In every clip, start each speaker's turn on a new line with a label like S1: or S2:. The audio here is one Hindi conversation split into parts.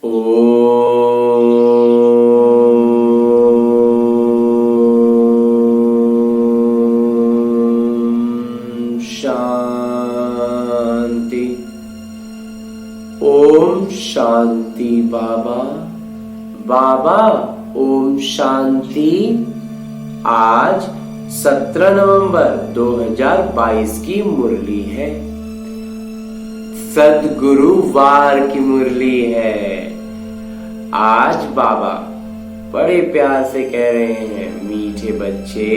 S1: ओम शांति। ओम शांति। बाबा बाबा ओम शांति। आज 17 नवंबर 2022 की मुरली है। सद्गुरुवार की मुरली है। आज बाबा बड़े प्यार से कह रहे हैं, मीठे बच्चे,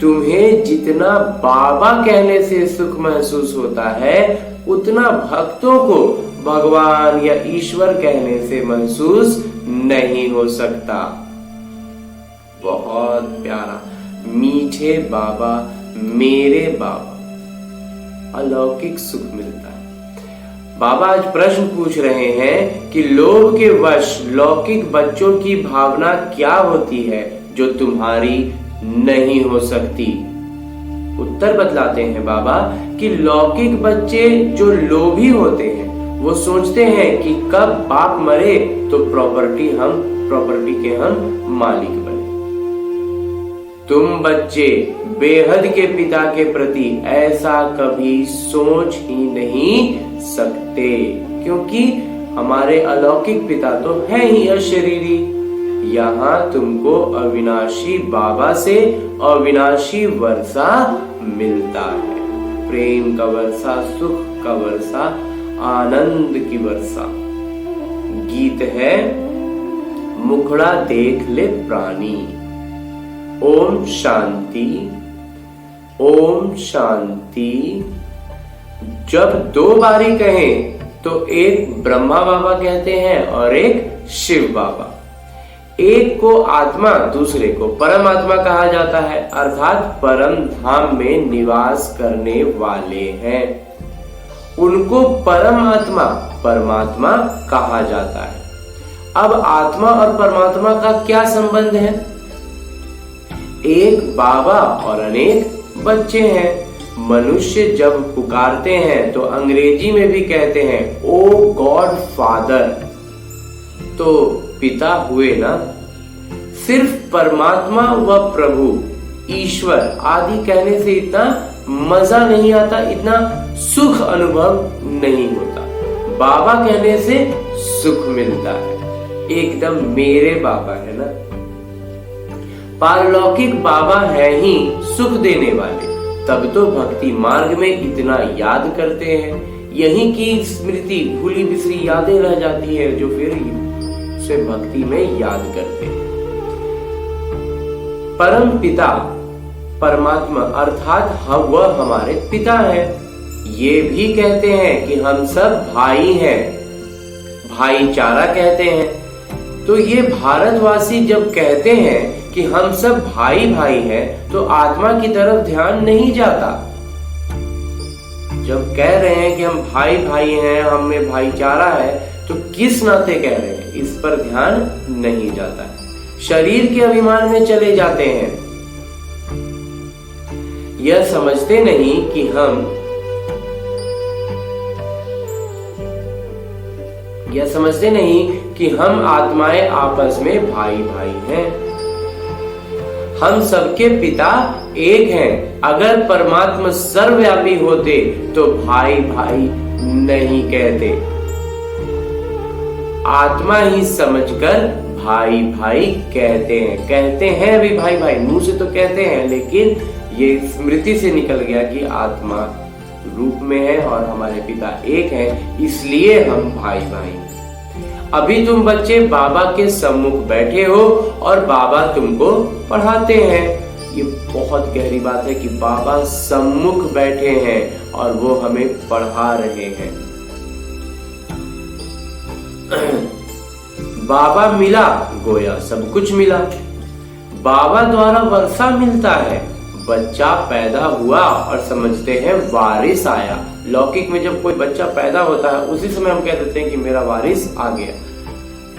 S1: तुम्हें जितना बाबा कहने से सुख महसूस होता है उतना भक्तों को भगवान या ईश्वर कहने से महसूस नहीं हो सकता। बहुत प्यारा, मीठे बाबा, मेरे बाबा, अलौकिक सुख मिलता है। बाबा आज प्रश्न पूछ रहे हैं कि लोभ के वश लौकिक बच्चों की भावना क्या होती है जो तुम्हारी नहीं हो सकती। उत्तर बतलाते हैं बाबा कि लौकिक बच्चे जो लोभी होते हैं वो सोचते हैं कि कब बाप मरे तो प्रॉपर्टी के हम मालिक बने। तुम बच्चे बेहद के पिता के प्रति ऐसा कभी सोच ही नहीं सकते, क्योंकि हमारे अलौकिक पिता तो है ही अशरीरी। यहाँ तुमको अविनाशी बाबा से अविनाशी वर्षा मिलता है। प्रेम का वर्षा, सुख का वर्षा, आनंद की वर्षा। गीत है, मुखड़ा देख ले प्राणी। ओम शांति। ओम शांति। जब दो बारी कहें तो एक ब्रह्मा बाबा कहते हैं और एक शिव बाबा। एक को आत्मा, दूसरे को परमात्मा कहा जाता है, अर्थात परम धाम में निवास करने वाले हैं। उनको परमात्मा, परमात्मा कहा जाता है। अब आत्मा और परमात्मा का क्या संबंध है? एक बाबा और अनेक बच्चे हैं। मनुष्य जब पुकारते हैं तो अंग्रेजी में भी कहते हैं ओ गॉड फादर, तो पिता हुए ना। सिर्फ परमात्मा व प्रभु, ईश्वर आदि कहने से इतना मजा नहीं आता, इतना सुख अनुभव नहीं होता। बाबा कहने से सुख मिलता है, एकदम मेरे बाबा है ना। पारलौकिक बाबा है ही सुख देने वाले, तब तो भक्ति मार्ग में इतना याद करते हैं। यहीं की स्मृति, भूली बिसरी यादें रह जाती है जो फिर से भक्ति में याद करते हैं। परम पिता परमात्मा अर्थात वह हमारे पिता हैं। ये भी कहते हैं कि हम सब भाई हैं, भाईचारा कहते हैं। तो ये भारतवासी जब कहते हैं कि हम सब भाई भाई हैं तो आत्मा की तरफ ध्यान नहीं जाता। जब कह रहे हैं कि हम भाई भाई हैं, हम में भाईचारा है, तो किस नाते कह रहे हैं, इस पर ध्यान नहीं जाता है। शरीर के अभिमान में चले जाते हैं। यह समझते नहीं कि हम आत्माएं आपस में भाई भाई हैं। हम सबके पिता एक हैं। अगर परमात्मा सर्वव्यापी होते तो भाई भाई नहीं कहते, आत्मा ही समझकर भाई भाई कहते हैं भी भाई भाई, मुंह से तो कहते हैं, लेकिन ये स्मृति से निकल गया कि आत्मा रूप में है और हमारे पिता एक हैं, इसलिए हम भाई भाई। अभी तुम बच्चे बाबा के सम्मुख बैठे हो और बाबा तुमको पढ़ाते हैं। ये बहुत गहरी बात है कि बाबा सम्मुख बैठे हैं और वो हमें पढ़ा रहे हैं। बाबा मिला, गोया सब कुछ मिला। बाबा द्वारा वर्षा मिलता है। बच्चा पैदा हुआ और समझते हैं वारिस आया। लौकिक में जब कोई बच्चा पैदा होता है उसी समय हम कह देते हैं कि मेरा वारिस आ गया।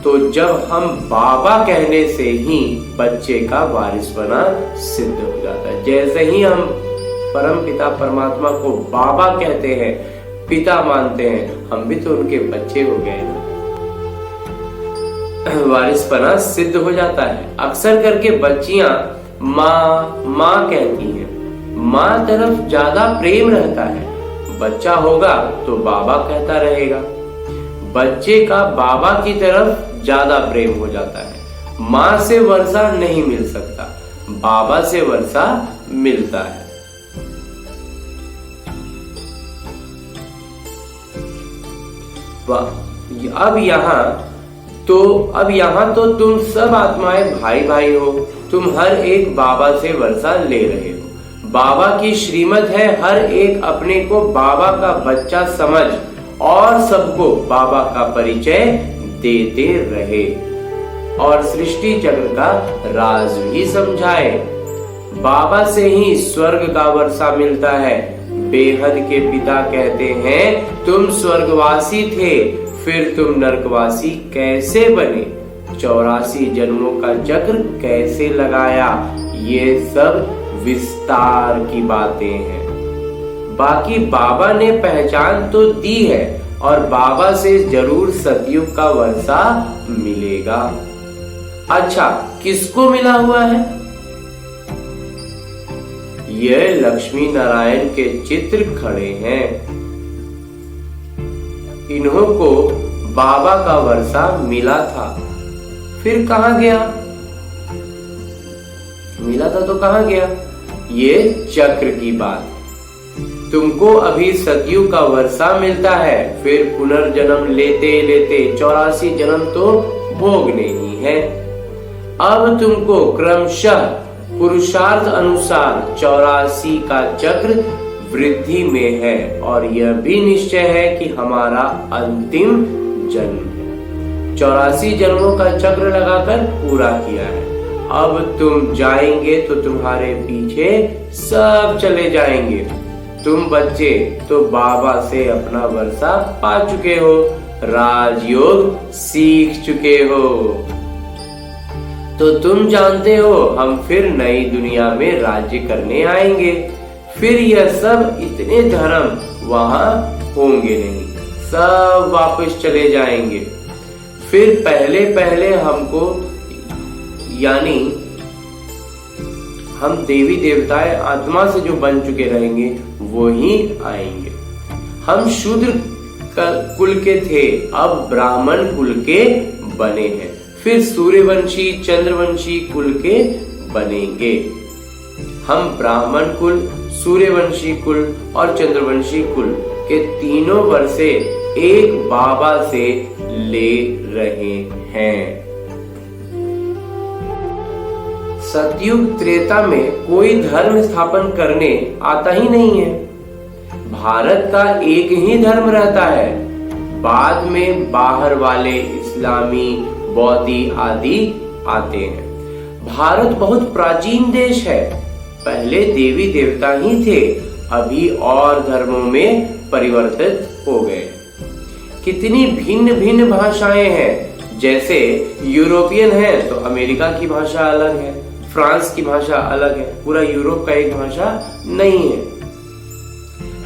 S1: तो जब हम बाबा कहने से ही बच्चे का वारिस बना सिद्ध हो जाता है। जैसे ही हम परम पिता परमात्मा को बाबा कहते हैं, पिता मानते हैं, हम भी तो उनके बच्चे हो गए ना। वारिसपना सिद्ध हो जाता है। अक्सर करके बच्चियां माँ माँ कहती हैं, माँ तरफ ज्यादा प्रेम रहता है। बच्चा होगा तो बाबा कहता रहेगा। बच्चे का बाबा की तरफ ज्यादा प्रेम हो जाता है। माँ से वर्षा नहीं मिल सकता, बाबा से वर्षा मिलता है। अब यहाँ तो तुम सब आत्माएं भाई भाई हो। तुम हर एक बाबा से वर्षा ले रहे हो। बाबा की श्रीमत है हर एक अपने को बाबा का बच्चा समझ और सबको बाबा का परिचय देते रहे और सृष्टि चक्र का राज भी समझाए। बाबा से ही स्वर्ग का वर्षा मिलता है। बेहद के पिता कहते हैं तुम स्वर्गवासी थे, फिर तुम नरकवासी कैसे बने? 84 जन्मों का चक्र कैसे लगाया? ये सब विस्तार की बातें हैं। बाकी बाबा ने पहचान तो दी है और बाबा से जरूर सतयुग का वर्षा मिलेगा। अच्छा, किसको मिला हुआ है? ये लक्ष्मी नारायण के चित्र खड़े हैं। इन्हों को बाबा का वर्षा मिला था, फिर कहां गया? मिला था तो कहां गया? ये चक्र की बात। तुमको अभी सतयुग का वर्षा मिलता है, फिर पुनर्जन्म लेते लेते 84 जन्म तो भोगने ही है। अब तुमको क्रमशः पुरुषार्थ अनुसार 84 का चक्र वृद्धि में है और यह भी निश्चय है कि हमारा अंतिम जन्म है। 84 जन्मों का चक्र लगाकर पूरा किया है। अब तुम जाएंगे तो तुम्हारे पीछे सब चले जाएंगे। तुम बच्चे तो बाबा से अपना वर्षा पा चुके हो, राजयोग सीख चुके हो, तो तुम जानते हो हम फिर नई दुनिया में राज्य करने आएंगे। फिर यह सब इतने धर्म वहां होंगे नहीं, सब वापस चले जाएंगे। फिर पहले पहले हमको यानी हम देवी देवताएं आत्मा से जो बन चुके रहेंगे वो ही आएंगे। हम शूद्र कुल के थे, अब ब्राह्मण कुल के बने हैं। फिर सूर्यवंशी चंद्रवंशी कुल के बनेंगे। हम ब्राह्मण कुल, सूर्यवंशी कुल और चंद्रवंशी कुल के तीनों वर्षे एक बाबा से ले रहे हैं। सतयुग त्रेता में कोई धर्म स्थापन करने आता ही नहीं है। भारत का एक ही धर्म रहता है। बाद में बाहर वाले इस्लामी, बौद्धी आदि आते हैं। भारत बहुत प्राचीन देश है। पहले देवी देवता ही थे, अभी और धर्मों में परिवर्तित हो गए। कितनी भिन्न भिन्न भाषाएं हैं। जैसे यूरोपियन है तो अमेरिका की भाषा अलग है, फ्रांस की भाषा अलग है, पूरा यूरोप का एक भाषा नहीं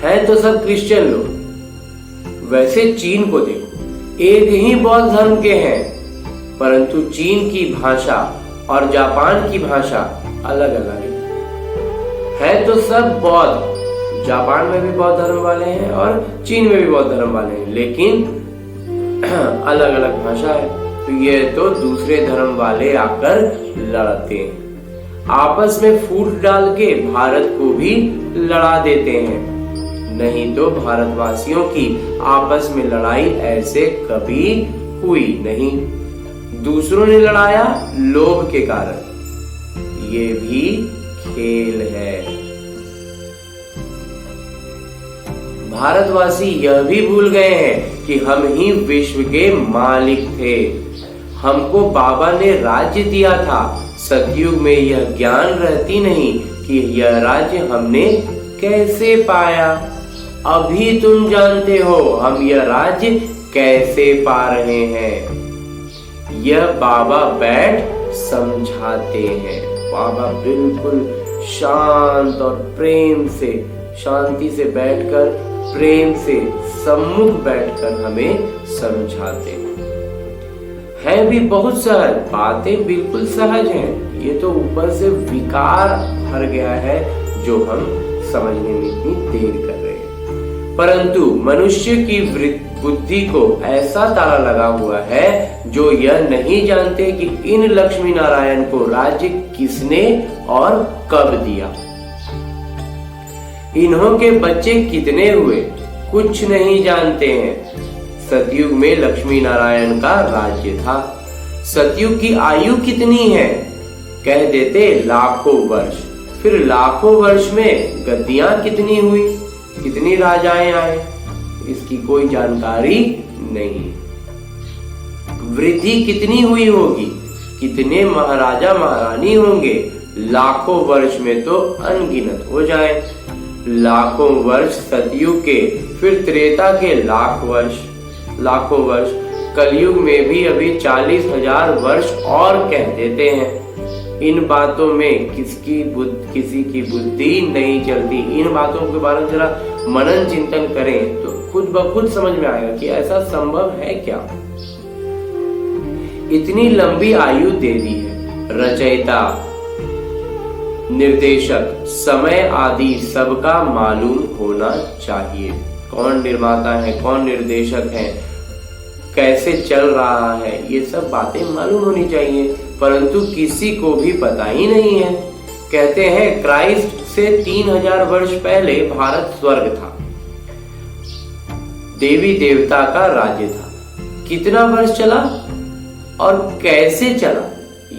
S1: है तो सब क्रिश्चियन लोग। वैसे चीन को देखो, एक ही बौद्ध धर्म के हैं, परंतु चीन की भाषा और जापान की भाषा अलग अलग है तो सब बौद्ध। जापान में भी बौद्ध धर्म वाले हैं और चीन में भी बौद्ध धर्म वाले हैं, लेकिन अलग अलग भाषा है। तो ये तो दूसरे धर्म वाले आकर लड़ते हैं, आपस में फूट डाल के भारत को भी लड़ा देते हैं। नहीं तो भारतवासियों की आपस में लड़ाई ऐसे कभी हुई नहीं। दूसरों ने लड़ाया लोभ के कारण। ये भी खेल है। भारतवासी यह भी भूल गए हैं कि हम ही विश्व के मालिक थे। हमको बाबा ने राज्य दिया था। सतयुग में यह ज्ञान रहती नहीं कि यह राज्य हमने कैसे पाया। अभी तुम जानते हो हम यह राज्य कैसे पा रहे हैं। यह बाबा बैठ समझाते हैं। बाबा बिल्कुल शांत और प्रेम से, शांति से बैठकर, प्रेम से सम्मुख बैठकर हमें समझाते है भी बहुत सहज, बातें बिल्कुल सहज हैं। ये तो ऊपर से विकार भर गया है जो हम समझने में इतनी देर कर रहे हैं। परंतु मनुष्य की बुद्धि को ऐसा ताला लगा हुआ है जो यह नहीं जानते कि इन लक्ष्मी नारायण को राज्य किसने और कब दिया। इन्हों के बच्चे कितने हुए कुछ नहीं जानते हैं। सतयुग में लक्ष्मी नारायण का राज्य था। सतयुग की आयु कितनी है, कह देते लाखों वर्ष। फिर लाखों वर्ष में गद्दियां कितनी हुई, कितनी राजाएं आए, इसकी कोई जानकारी नहीं। वृद्धि कितनी हुई होगी, कितने महाराजा महारानी होंगे, लाखों वर्ष में तो अनगिनत हो जाए। लाखों वर्ष सतयुग के, फिर त्रेता के लाखों वर्ष, कलयुग में भी अभी 40,000 वर्ष और कह देते हैं। इन बातों में किसी की बुद्धि नहीं चलती। इन बातों के बारे में जरा मनन चिंतन करें तो खुद ब खुद समझ में आएगा कि ऐसा संभव है क्या। इतनी लंबी आयु दे दी है। रचयिता, निर्देशक, समय आदि सबका मालूम होना चाहिए। कौन निर्माता है, कौन निर्देशक है, कैसे चल रहा है, ये सब बातें मालूम होनी चाहिए, परंतु किसी को भी पता ही नहीं है। कहते हैं क्राइस्ट से 3000 वर्ष पहले भारत स्वर्ग था, देवी देवता का राज्य था। कितना वर्ष चला और कैसे चला,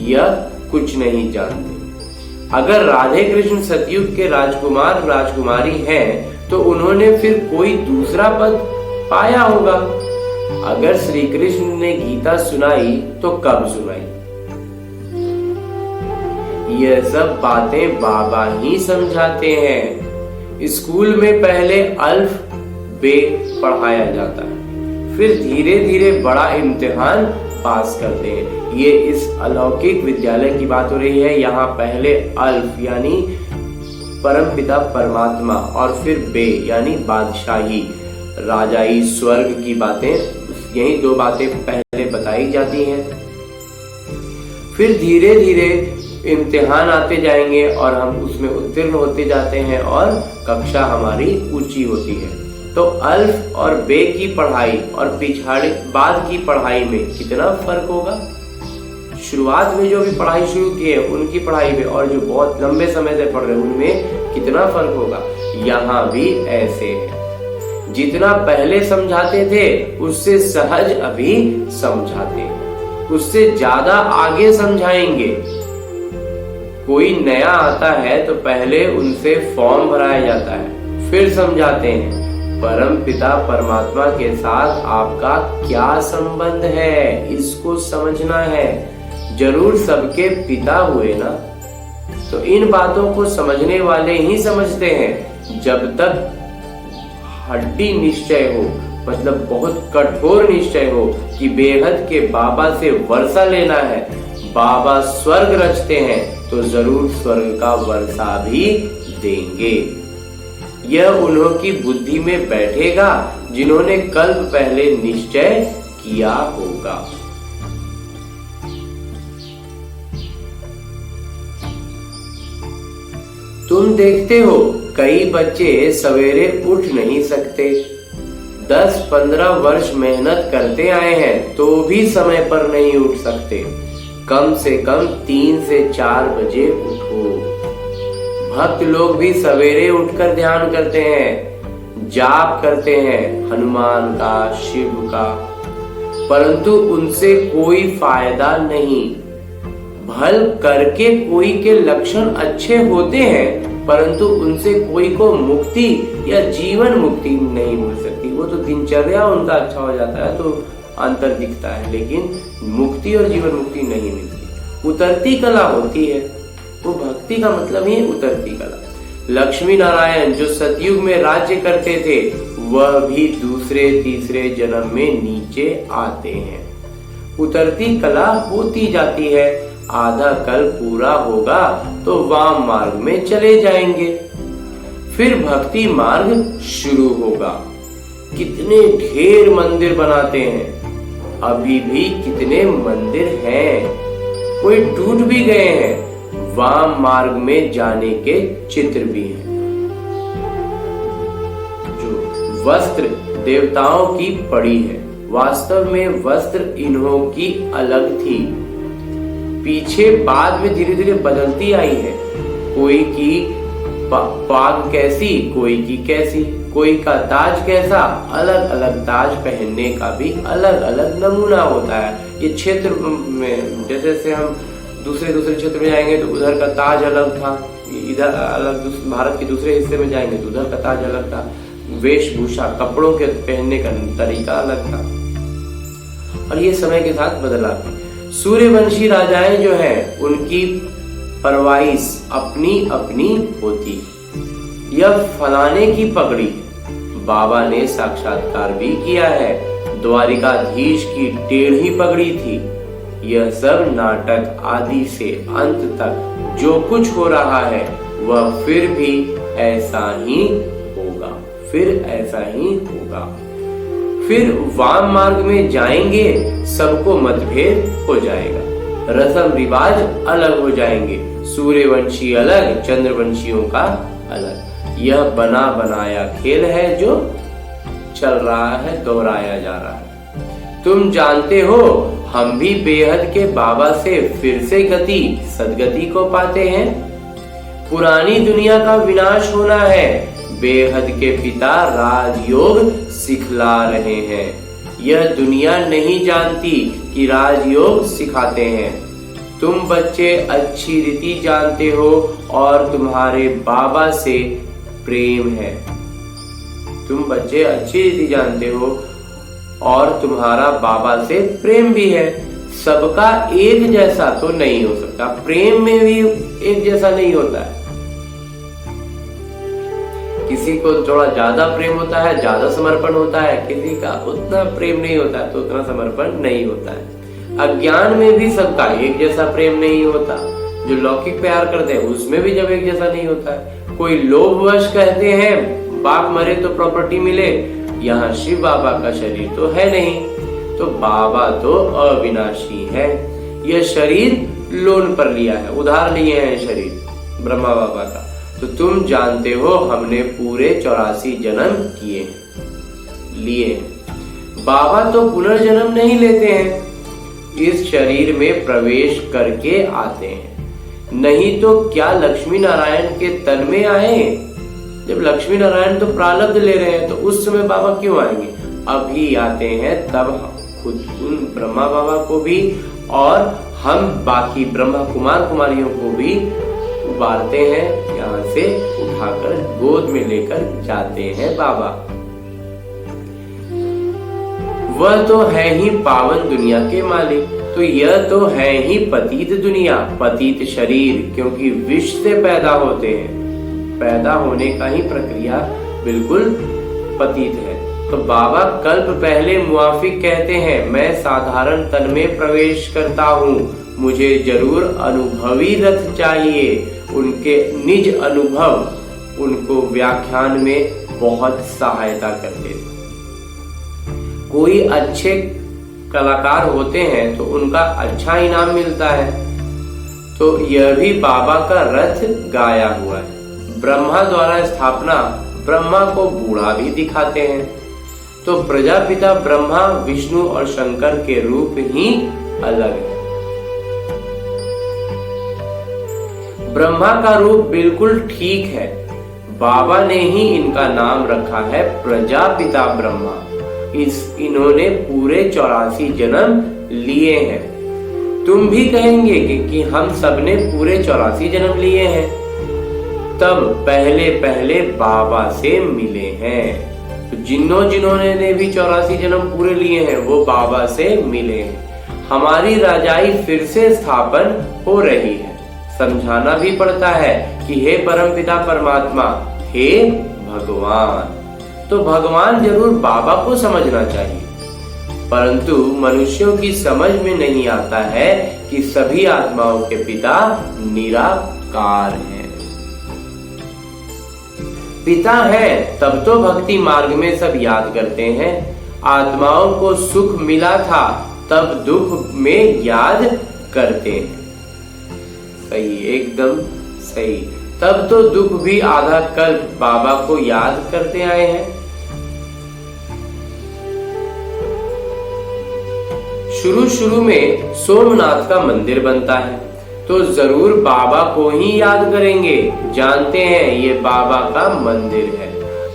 S1: यह कुछ नहीं जानते। अगर राधे कृष्ण सतयुग के राजकुमार राजकुमारी हैं, तो उन्होंने फिर कोई दूसरा पद पाया होगा। अगर श्री कृष्ण ने गीता सुनाई तो कब सुनाई? यह सब बातें बाबा ही समझाते हैं। स्कूल में पहले अल्फ बे पढ़ाया जाता है, फिर धीरे धीरे बड़ा इम्तिहान पास करते हैं। ये इस अलौकिक विद्यालय की बात हो रही है। यहाँ पहले अल्फ यानी परमपिता परमात्मा और फिर बे यानी बादशाही, राजाई, स्वर्ग की बातें, यही दो बातें पहले बताई जाती हैं। फिर धीरे धीरे इम्तिहान आते जाएंगे और हम उसमें उत्तीर्ण होते जाते हैं और कक्षा हमारी ऊंची होती है। तो अल्फ और बे की पढ़ाई और पिछाड़ी बाद की पढ़ाई में कितना फर्क होगा। शुरुआत में जो भी पढ़ाई शुरू की है उनकी पढ़ाई में और जो बहुत लंबे समय से पढ़ रहे हैं उनमें कितना फर्क होगा। यहाँ भी ऐसे है, जितना पहले समझाते थे उससे सहज अभी समझाते हैं, उससे ज्यादा आगे समझाएंगे। कोई नया आता है तो पहले उनसे फॉर्म भराया जाता है, फिर समझाते हैं परम पिता परमात्मा के साथ आपका क्या संबंध है, इसको समझना है। जरूर सबके पिता हुए ना, तो इन बातों को समझने वाले ही समझते हैं। जब तक हड्डी निश्चय हो, मतलब बहुत कठोर निश्चय हो कि बेहद के बाबा से वर्षा लेना है, बाबा स्वर्ग रचते हैं तो जरूर स्वर्ग का वर्षा भी देंगे। यह उन्हों की बुद्धि में बैठेगा जिन्होंने कल्प पहले निश्चय किया होगा। तुम देखते हो कई बच्चे सवेरे उठ नहीं सकते, 10-15 वर्ष मेहनत करते आए हैं तो भी समय पर नहीं उठ सकते। कम से कम 3 से 4 बजे उठो। भक्त लोग भी सवेरे उठकर ध्यान करते हैं, जाप करते हैं हनुमान का, शिव का, परंतु उनसे कोई फायदा नहीं। भल करके कोई के लक्षण अच्छे होते हैं, परंतु उनसे कोई को मुक्ति या जीवन मुक्ति नहीं मिल सकती। वो तो दिनचर्या उनका अच्छा हो जाता है तो अंतर दिखता है, लेकिन मुक्ति और जीवन मुक्ति नहीं मिलती। उतरती कला होती है, वो भक्ति का मतलब ही उतरती कला। लक्ष्मी नारायण जो सतयुग में राज्य करते थे वह भी दूसरे तीसरे जन्म में नीचे आते हैं। उतरती कला होती जाती है। आधा कल पूरा होगा तो वाम मार्ग में चले जाएंगे, फिर भक्ति मार्ग शुरू होगा। कितने ढेर मंदिर बनाते हैं, अभी भी कितने मंदिर हैं, कोई टूट भी गए हैं, वाम मार्ग में जाने के चित्र भी हैं। जो वस्त्र देवताओं की पड़ी है, वास्तव में वस्त्र इन्हों की अलग थी, पीछे बाद में धीरे धीरे बदलती आई है। कोई की पाग कैसी, कोई की कैसी, कोई का ताज कैसा, अलग अलग ताज पहनने का भी अलग अलग नमूना होता है। ये क्षेत्र में जैसे हम दूसरे क्षेत्र में जाएंगे तो उधर का ताज अलग था, इधर अलग, भारत के दूसरे हिस्से में जाएंगे तो उधर का ताज अलग था, वेशभूषा कपड़ों के पहनने का तरीका अलग था, और ये समय के साथ बदला। सूर्यवंशी राजाएं जो है उनकी परवाइश अपनी अपनी होती। यह फलाने की पगड़ी, बाबा ने साक्षात्कार भी किया है, द्वारिकाधीश की टेढ़ी पगड़ी थी। यह सब नाटक आदि से अंत तक जो कुछ हो रहा है वह फिर भी ऐसा ही होगा, फिर ऐसा ही होगा। फिर वाम मार्ग में जाएंगे, सबको मतभेद हो जाएगा, रस्म रिवाज अलग हो जाएंगे, सूर्यवंशी अलग, चंद्रवंशियों का अलग। यह बना बनाया खेल है जो चल रहा है, दोहराया जा रहा है। तुम जानते हो हम भी बेहद के बाबा से फिर से गति सदगति को पाते हैं। पुरानी दुनिया का विनाश होना है, बेहद के पिता राजयोग सिखला रहे हैं। यह दुनिया नहीं जानती कि राजयोग सिखाते हैं। तुम बच्चे अच्छी रीति जानते हो और तुम्हारे बाबा से प्रेम है। तुम बच्चे अच्छी रीति जानते हो और तुम्हारा बाबा से प्रेम भी है। सबका एक जैसा तो नहीं हो सकता, प्रेम में भी एक जैसा नहीं होता है। किसी को थोड़ा ज्यादा प्रेम होता है, ज्यादा समर्पण होता है, किसी का उतना प्रेम नहीं होता है तो उतना समर्पण नहीं होता है। अज्ञान में भी सबका एक जैसा प्रेम नहीं होता। जो लौकिक प्यार करते हैं उसमें भी जब एक जैसा नहीं होता है। कोई लोभवश कहते हैं बाप मरे तो प्रॉपर्टी मिले, यहाँ शिव बाबा का शरीर तो है नहीं, तो बाबा तो अविनाशी है। यह शरीर लोन पर लिया है, उधार लिए हैं शरीर ब्रह्मा बाबा का। तो तुम जानते हो हमने पूरे 84 जन्म लिए। बाबा तो पुनर्जन्म नहीं लेते हैं, इस शरीर में प्रवेश करके आते हैं। नहीं तो क्या लक्ष्मी नारायण के तन में आए? जब लक्ष्मी नारायण तो प्रारब्ध ले रहे हैं तो उस समय बाबा क्यों आएंगे? अभी आते हैं तब खुद उन ब्रह्मा बाबा को भी और हम बाकी ब्रह्मा कुमार कुमारियों को भी उबारते हैं, यहाँ से उठाकर गोद में लेकर जाते हैं बाबा। वह तो है ही पावन दुनिया के मालिक, तो यह तो है ही पतित दुनिया, पतित शरीर, क्योंकि विष से पैदा होते हैं। पैदा होने का ही प्रक्रिया बिल्कुल पतित है। तो बाबा कल्प पहले मुआफिक कहते हैं, मैं साधारण तन में प्रवेश करता हूँ, मुझे जरूर अनुभवी रथ चाहिए। उनके निज अनुभव उनको व्याख्यान में बहुत सहायता करते थे। कोई अच्छे कलाकार होते हैं तो उनका अच्छा इनाम मिलता है, तो यह भी बाबा का रथ गाया हुआ है। ब्रह्मा द्वारा स्थापना, ब्रह्मा को बूढ़ा भी दिखाते हैं, तो प्रजापिता ब्रह्मा विष्णु और शंकर के रूप ही अलग है। ब्रह्मा का रूप बिल्कुल ठीक है, बाबा ने ही इनका नाम रखा है प्रजापिता ब्रह्मा। इन्होंने पूरे 84 जन्म लिए हैं। तुम भी कहेंगे कि हम सबने पूरे 84 जन्म लिए हैं, तब पहले पहले बाबा से मिले हैं। तो जिन्होंने ने भी 84 जन्म पूरे लिए हैं वो बाबा से मिले हैं। हमारी राजाई फिर से स्थापन हो रही है। समझाना भी पड़ता है कि हे परमपिता परमात्मा, हे भगवान। तो भगवान जरूर बाबा को समझना चाहिए, परंतु मनुष्यों की समझ में नहीं आता है कि सभी आत्माओं के पिता निराकार हैं। पिता है तब तो भक्ति मार्ग में सब याद करते हैं। आत्माओं को सुख मिला था तब दुख में याद करते हैं। सही, एकदम सही। तब तो दुख भी आधा कल्प बाबा को याद करते आए हैं। शुरू में सोमनाथ का मंदिर बनता है तो जरूर बाबा को ही याद करेंगे। जानते हैं ये बाबा का मंदिर है,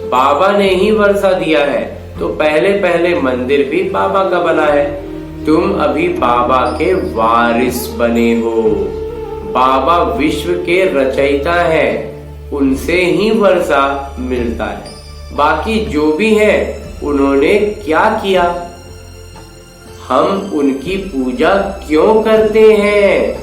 S1: बाबा ने ही वर्षा दिया है, तो पहले मंदिर भी बाबा का बना है। तुम अभी बाबा के वारिस बने हो। बाबा विश्व के रचयिता हैं, उनसे ही वर्षा मिलता है। बाकी जो भी है उन्होंने क्या किया, हम उनकी पूजा क्यों करते हैं?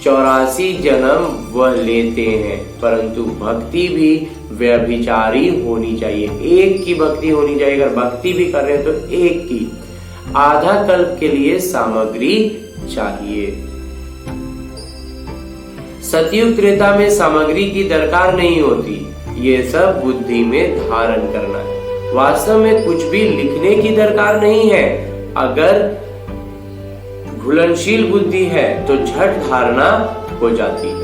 S1: 84 जन्म वह लेते हैं, परंतु भक्ति भी व्यभिचारी होनी चाहिए। एक की भक्ति होनी चाहिए। अगर भक्ति भी कर रहे हैं तो एक की। आधा कल्प के लिए सामग्री चाहिए। सतयुग त्रेता में सामग्री की दरकार नहीं होती, ये सब बुद्धि में धारण करना है। वास्तव में कुछ भी लिखने की दरकार नहीं है। अगर घुलनशील बुद्धि है तो झट धारणा हो जाती है।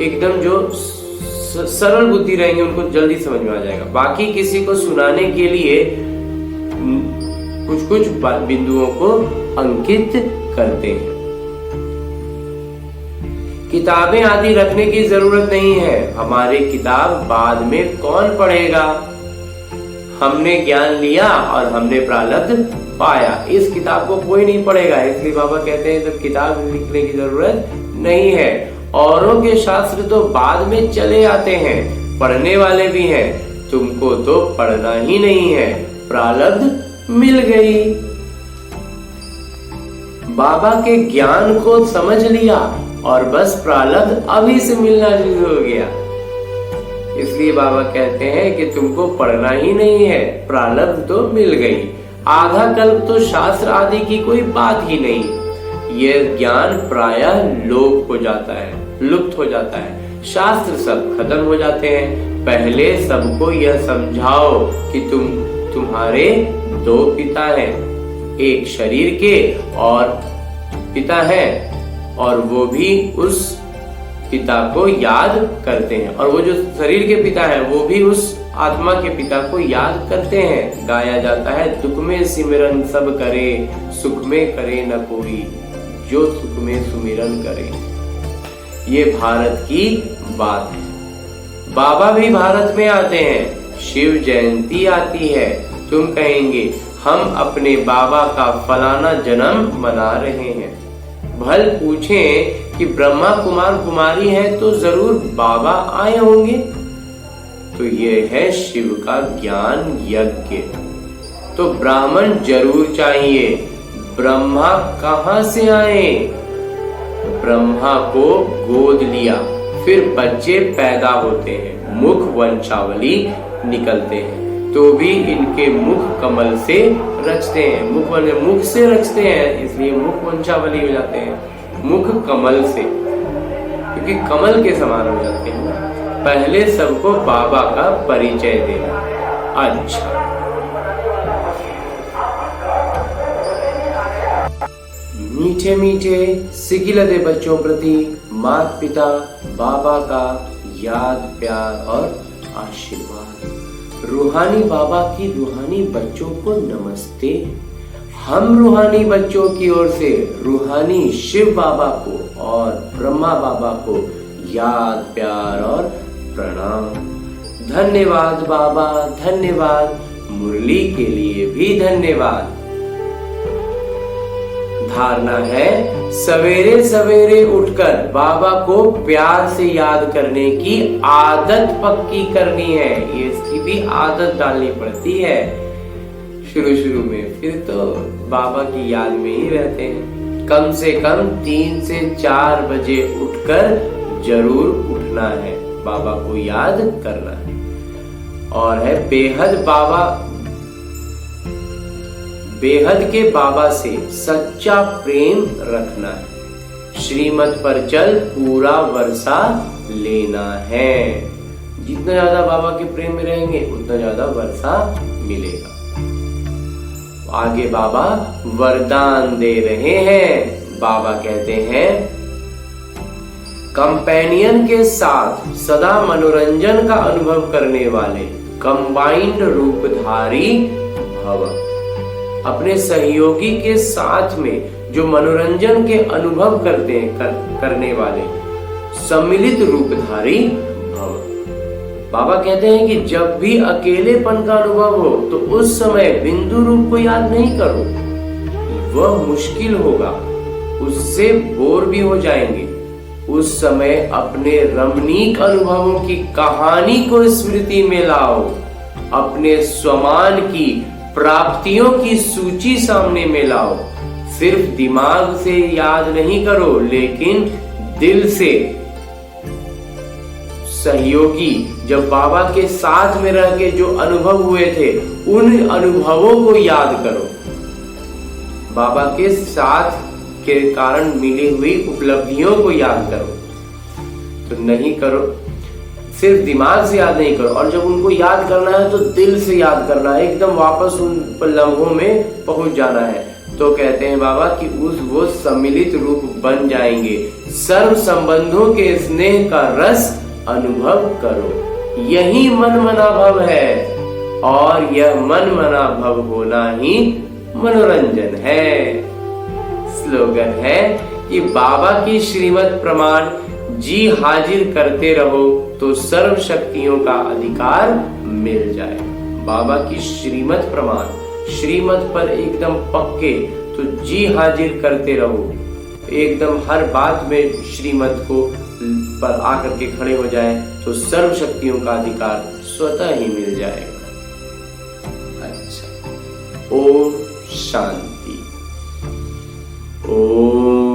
S1: एकदम जो सरल बुद्धि रहेंगे उनको जल्दी समझ में आ जाएगा। बाकी किसी को सुनाने के लिए कुछ बिंदुओं को अंकित करते हैं। किताबें आदि रखने की जरूरत नहीं है। हमारी किताब बाद में कौन पढ़ेगा? हमने ज्ञान लिया और हमने प्रारब्ध पाया, इस किताब को कोई नहीं पढ़ेगा। इसलिए बाबा कहते हैं तो किताब लिखने की जरूरत नहीं है। औरों के शास्त्र तो बाद में चले आते हैं, पढ़ने वाले भी हैं। तुमको तो पढ़ना ही नहीं है, प्रारब्ध मिल गई। बाबा के ज्ञान को समझ लिया और बस प्रारब्ध अभी से मिलना शुरू हो गया। इसलिए बाबा कहते हैं कि तुमको पढ़ना ही नहीं है, प्रारब्ध तो मिल गई। आधा कल्प तो शास्त्र आदि की कोई बात ही नहीं। यह ज्ञान प्रायः लोप हो जाता है, लुप्त हो जाता है। शास्त्र सब खत्म हो जाते हैं। पहले सबको यह समझाओ कि तुम्हारे दो पिता हैं, एक शरीर के और पिता हैं, और वो भी उस पिता को याद करते हैं। और वो जो शरीर के पिता हैं वो भी उस आत्मा के पिता को याद करते हैं। गाया जाता है, दुख में सिमरन सब करे, सुख में करे न कोई, जो सुख में सुमिरन करे। ये भारत की बात है। बाबा भी भारत में आते हैं, शिव जयंती आती है। तुम कहेंगे हम अपने बाबा का फलाना जन्म मना रहे हैं। भल पूछें कि ब्रह्मा कुमार कुमारी है तो जरूर बाबा आए होंगे। तो ये है शिव का ज्ञान यज्ञ। तो ब्राह्मण जरूर चाहिए। ब्रह्मा कहां से आए? ब्रह्मा को गोद लिया, फिर बच्चे पैदा होते हैं, मुख वंशावली निकलते हैं, तो भी इनके मुख कमल से रचते हैं। मुख से रचते हैं, इसलिए मुख वंशावली हो जाते हैं। मुख कमल से, क्योंकि कमल के समान हो जाते हैं। पहले सबको बाबा का परिचय देना। अच्छा, मीठे मीठे सिकिलते बच्चों प्रति माता पिता बाबा का याद, प्यार और आशीर्वाद। रूहानी बाबा की रूहानी बच्चों को नमस्ते। हम रूहानी बच्चों की ओर से रूहानी शिव बाबा को और ब्रह्मा बाबा को याद, प्यार और प्रणाम। धन्यवाद बाबा, धन्यवाद। मुरली के लिए भी धन्यवाद। धारणा है, सवेरे सवेरे उठकर बाबा को प्यार से याद करने की आदत पक्की करनी है। ये इसकी भी आदत डालनी पड़ती है शुरू में, फिर तो बाबा की याद में ही रहते हैं। कम से कम 3 से 4 बजे उठकर जरूर उठना है, बाबा को याद करना है। और है बेहद के बाबा से सच्चा प्रेम रखना है। श्रीमत पर चल पूरा वर्षा लेना है। जितना ज्यादा बाबा के प्रेम में रहेंगे उतना ज्यादा वर्षा मिलेगा। आगे बाबा वरदान दे रहे हैं। बाबा कहते हैं, कंपेनियन के साथ सदा मनोरंजन का अनुभव करने वाले कंबाइंड रूपधारी भव। अपने सहयोगी के साथ में जो मनोरंजन के अनुभव करते हैं करने वाले सम्मिलित रूपधारी भव। बाबा कहते हैं कि जब भी अकेलेपन का अनुभव हो तो उस समय बिंदु रूप को याद नहीं करो, वह मुश्किल होगा, उससे बोर भी हो जाएंगे। उस समय अपने रमणीक अनुभवों की कहानी को स्मृति में लाओ, अपने स्वमान की प्राप्तियों की सूची सामने में लाओ। सिर्फ दिमाग से याद नहीं करो, लेकिन दिल से। सहयोगी जब बाबा के साथ में रह के जो अनुभव हुए थे, उन अनुभवों को याद करो। बाबा के साथ के कारण मिली हुई उपलब्धियों को याद करो। तो नहीं करो, सिर्फ दिमाग से याद नहीं करो, और जब उनको याद करना है तो दिल से याद करना है, एकदम वापस उन लम्हों में पहुंच जाना है। तो कहते हैं बाबा कि वो सम्मिलित रूप बन जाएंगे। सर्व संबंधों के स्नेह का रस अनुभव करो, यही मन मना भव है, और यह मन मना भव होना ही मनोरंजन है। स्लोगन है कि बाबा की श्रीमत प्रमाण जी हाजिर करते रहो तो सर्व शक्तियों का अधिकार मिल जाए। बाबा की श्रीमत प्रमाण, श्रीमत पर एकदम पक्के, तो जी हाजिर करते रहो, एकदम हर बात में श्रीमत को पर आकर के खड़े हो जाए तो सर्व शक्तियों का अधिकार स्वतः ही मिल जाएगा। अच्छा, ओम शांति। ओम